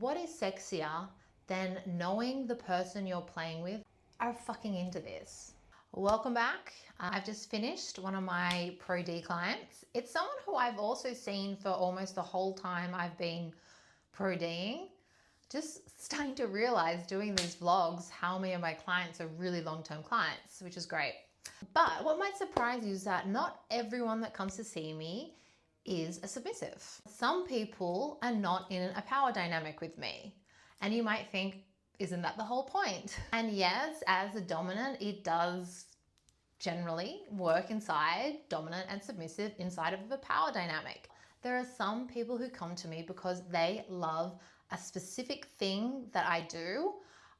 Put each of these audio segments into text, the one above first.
what is sexier than knowing the person you're playing with are fucking into this? Welcome back. I've just finished one of my Pro D clients. It's someone who I've also seen for almost the whole time I've been Pro D'ing. Just starting to realize doing these vlogs how many of my clients are really long-term clients, which is great. But what might surprise you is that not everyone that comes to see me is a submissive. Some people are not in a power dynamic with me. And you might think, isn't that the whole point? And yes, as a dominant, it does generally work inside dominant and submissive inside of a power dynamic. There are some people who come to me because they love a specific thing that I do,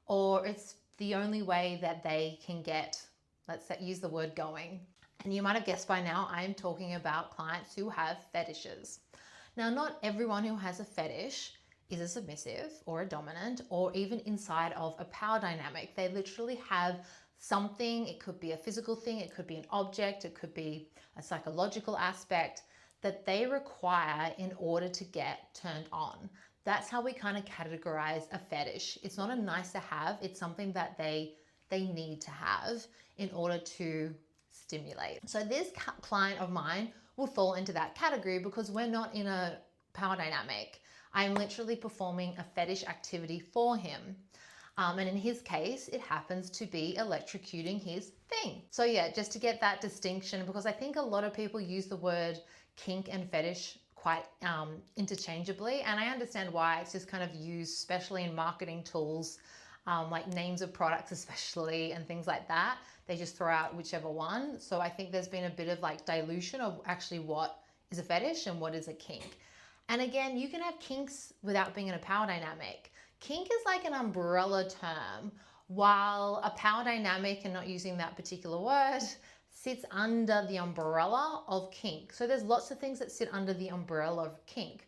or it's the only way that they can get, let's use the word going. And you might have guessed by now, I'm talking about clients who have fetishes. Now, not everyone who has a fetish is a submissive or a dominant or even inside of a power dynamic. They literally have something. It could be a physical thing, it could be an object, it could be a psychological aspect that they require in order to get turned on. That's how we kind of categorize a fetish. It's not a nice to have, it's something that they need to have in order to stimulate. So this client of mine will fall into that category because we're not in a power dynamic. I'm literally performing a fetish activity for him. And in his case, it happens to be electrocuting his thing. So yeah, just to get that distinction, because I think a lot of people use the word kink and fetish quite interchangeably. And I understand why. It's just kind of used, especially in marketing tools, like names of products especially and things like that. They just throw out whichever one. So I think there's been a bit of like dilution of actually what is a fetish and what is a kink. And again, you can have kinks without being in a power dynamic. Kink is like an umbrella term, while a power dynamic, and not using that particular word, sits under the umbrella of kink. So there's lots of things that sit under the umbrella of kink.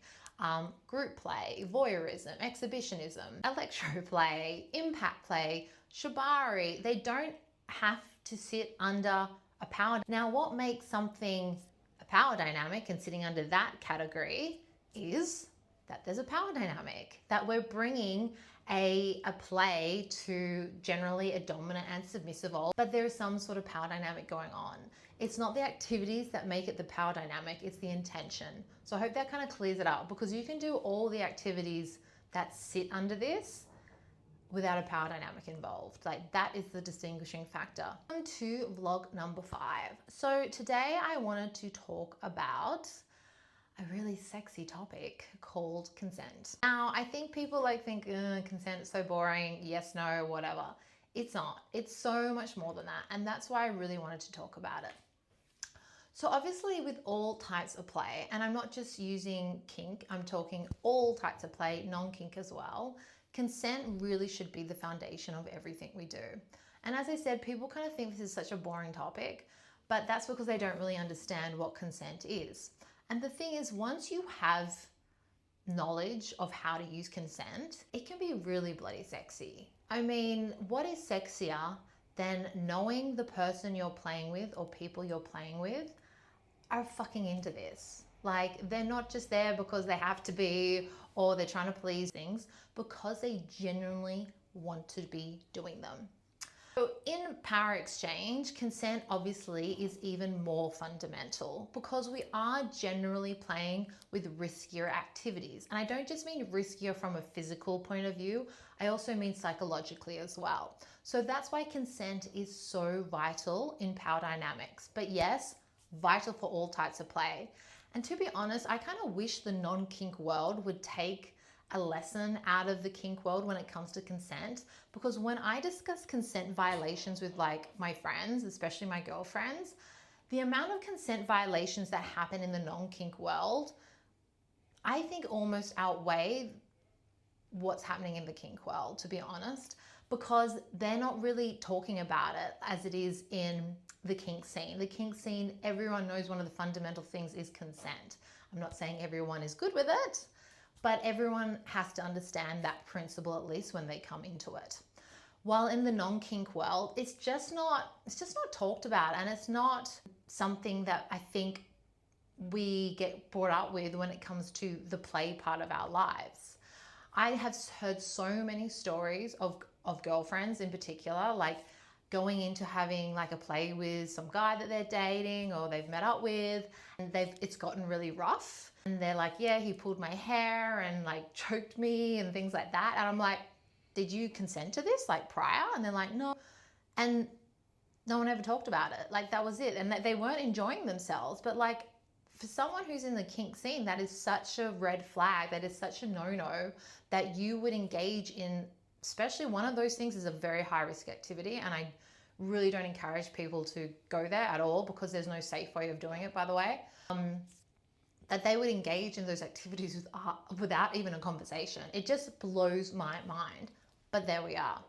Group play, voyeurism, exhibitionism, electroplay, impact play, shibari. They don't have to sit under a power. Now, what makes something a power dynamic and sitting under that category is that there's a power dynamic, that we're bringing a play to generally a dominant and submissive role, but there is some sort of power dynamic going on. It's not the activities that make it the power dynamic, it's the intention. So I hope that kind of clears it up, because you can do all the activities that sit under this without a power dynamic involved. Like, that is the distinguishing factor. On to vlog number 5. So today I wanted to talk about a really sexy topic called consent. Now, I think people think consent is so boring, yes, no, whatever. It's not. It's so much more than that. And that's why I really wanted to talk about it. So obviously with all types of play, and I'm not just using kink, I'm talking all types of play, non-kink as well, consent really should be the foundation of everything we do. And as I said, people kind of think this is such a boring topic, but that's because they don't really understand what consent is. And the thing is, once you have knowledge of how to use consent, it can be really bloody sexy. I mean, what is sexier than knowing the person you're playing with or people you're playing with are fucking into this? Like, they're not just there because they have to be, or they're trying to please things, because they genuinely want to be doing them. So in power exchange, consent obviously is even more fundamental, because we are generally playing with riskier activities. And I don't just mean riskier from a physical point of view, I also mean psychologically as well. So that's why consent is so vital in power dynamics. But yes, vital for all types of play. And to be honest, I kind of wish the non-kink world would take a lesson out of the kink world when it comes to consent, because when I discuss consent violations with my friends, especially my girlfriends, the amount of consent violations that happen in the non-kink world, I think almost outweigh what's happening in the kink world, to be honest, because they're not really talking about it as it is in the kink scene. The kink scene, everyone knows one of the fundamental things is consent. I'm not saying everyone is good with it, but everyone has to understand that principle at least when they come into it. While in the non-kink world, it's just not talked about, and it's not something that I think we get brought up with when it comes to the play part of our lives. I have heard so many stories of girlfriends in particular, like going into having like a play with some guy that they're dating or they've met up with, and it's gotten really rough. And they're like, yeah, he pulled my hair and like choked me and things like that. And I'm like, did you consent to this like prior? And they're like, no. And no one ever talked about it. Like that was it. And that they weren't enjoying themselves. But like for someone who's in the kink scene, that is such a red flag. That is such a no-no that you would engage in, especially one of those things is a very high risk activity. And I really don't encourage people to go there at all because there's no safe way of doing it, by the way. That they would engage in those activities without even a conversation. It just blows my mind. But there we are.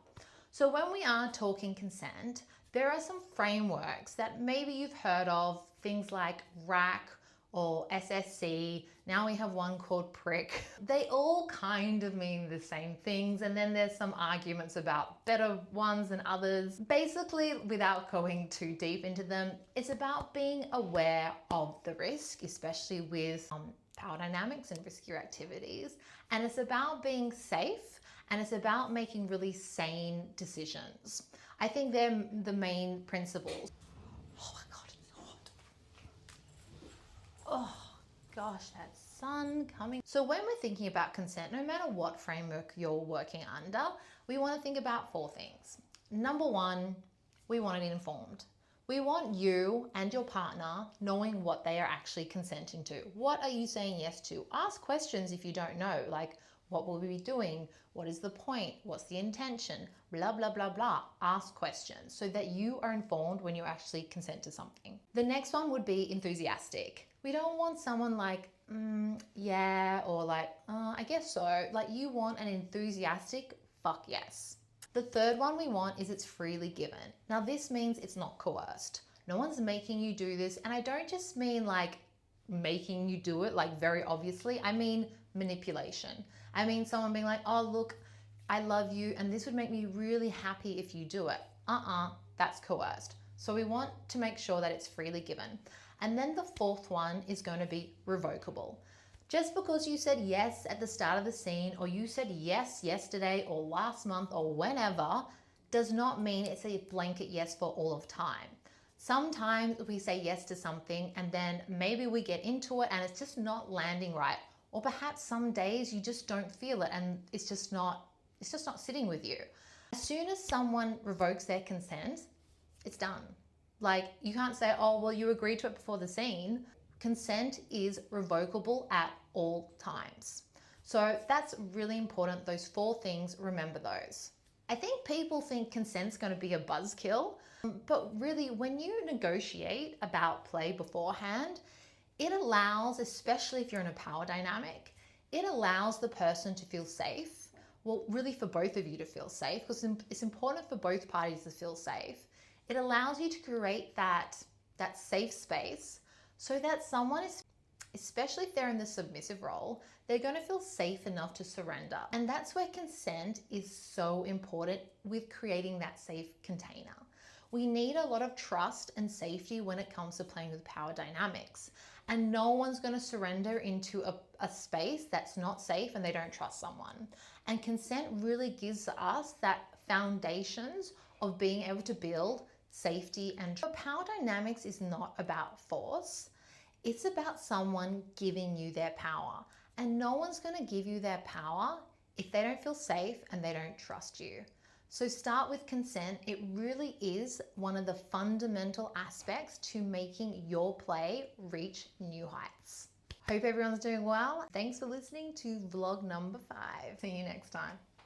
So when we are talking consent, there are some frameworks that maybe you've heard of, things like RAC or SSC. Now we have one called PRIC. They all kind of mean the same things, and then there's some arguments about better ones than others. Basically, without going too deep into them, it's about being aware of the risk, especially with power dynamics and riskier activities. And it's about being safe, and it's about making really sane decisions. I think they're the main principles. Oh my God, it's hot. Oh gosh, that sun coming. So when we're thinking about consent, no matter what framework you're working under, we want to think about 4 things. Number 1, we want it informed. We want you and your partner knowing what they are actually consenting to. What are you saying yes to? Ask questions if you don't know, like, what will we be doing? What is the point? What's the intention? Blah, blah, blah, blah. Ask questions so that you are informed when you actually consent to something. The next one would be enthusiastic. We don't want someone like, yeah, or like, I guess so. Like you want an enthusiastic fuck yes. The third one we want is it's freely given. Now this means it's not coerced. No one's making you do this. And I don't just mean like making you do it like very obviously. I mean manipulation. I mean someone being like, oh look, I love you and this would make me really happy if you do it. That's coerced. So we want to make sure that it's freely given. And then the fourth one is going to be revocable. Just because you said yes at the start of the scene, or you said yes yesterday or last month or whenever, does not mean it's a blanket yes for all of time. Sometimes we say yes to something and then maybe we get into it and it's just not landing right. Or perhaps some days you just don't feel it and it's just not sitting with you. As soon as someone revokes their consent, it's done. Like you can't say, oh, well, you agreed to it before the scene. Consent is revocable at all times. So that's really important. Those 4 things, remember those. I think people think consent's going to be a buzzkill, but really when you negotiate about play beforehand, it allows, especially if you're in a power dynamic, it allows the person to feel safe. Well, really for both of you to feel safe, because it's important for both parties to feel safe. It allows you to create that safe space so that someone is, especially if they're in the submissive role, they're going to feel safe enough to surrender. And that's where consent is so important with creating that safe container. We need a lot of trust and safety when it comes to playing with power dynamics. And no one's going to surrender into a space that's not safe and they don't trust someone. And consent really gives us that foundations of being able to build safety and trust. Power dynamics is not about force. It's about someone giving you their power. And no one's going to give you their power if they don't feel safe and they don't trust you. So start with consent. It really is one of the fundamental aspects to making your play reach new heights. Hope everyone's doing well. Thanks for listening to vlog number 5. See you next time.